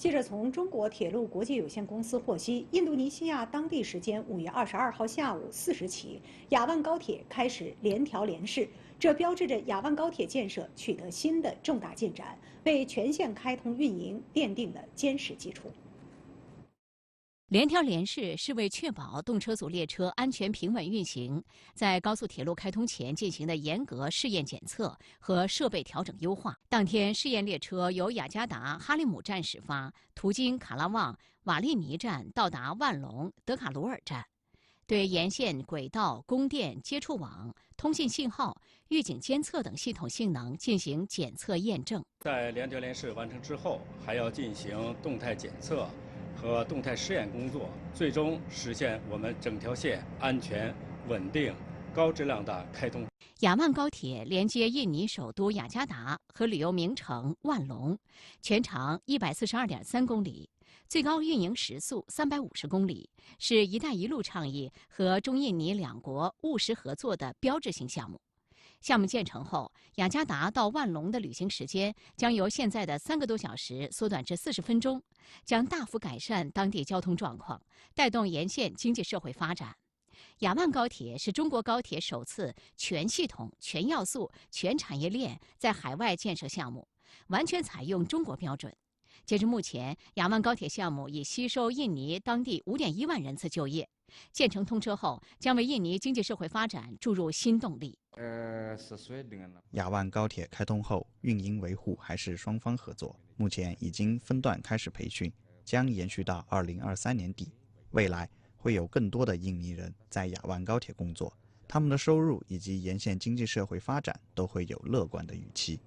记者从中国铁路国际有限公司获悉，印度尼西亚当地时间5月22号下午4时起，雅万高铁开始联调联试，这标志着雅万高铁建设取得新的重大进展，为全线开通运营奠定了坚实基础。联调联试是为确保动车组列车安全平稳运行，在高速铁路开通前进行的严格试验检测和设备调整优化。当天，试验列车由雅加达哈利姆站始发，途经卡拉旺、瓦利尼站，到达万隆、德卡鲁尔站。对沿线轨道、供电、接触网、通信信号、预警监测等系统性能进行检测验证。在联调联试完成之后，还要进行动态检测和动态试验工作，最终实现我们整条线安全、稳定、高质量的开通。雅万高铁连接印尼首都雅加达和旅游名城万隆，全长142.3公里，最高运营时速350公里，是“一带一路”倡议和中印尼两国务实合作的标志性项目。项目建成后，雅加达到万隆的旅行时间将由现在的3个多小时缩短至40分钟，将大幅改善当地交通状况，带动沿线经济社会发展。雅万高铁是中国高铁首次全系统、全要素、全产业链在海外建设项目，完全采用中国标准。截至目前，雅万高铁项目已吸收印尼当地5.1万人次就业。建成通车后，将为印尼经济社会发展注入新动力。雅万高铁开通后，运营维护还是双方合作，目前已经分段开始培训，将延续到2023年底。未来会有更多的印尼人在雅万高铁工作，他们的收入以及沿线经济社会发展都会有乐观的预期。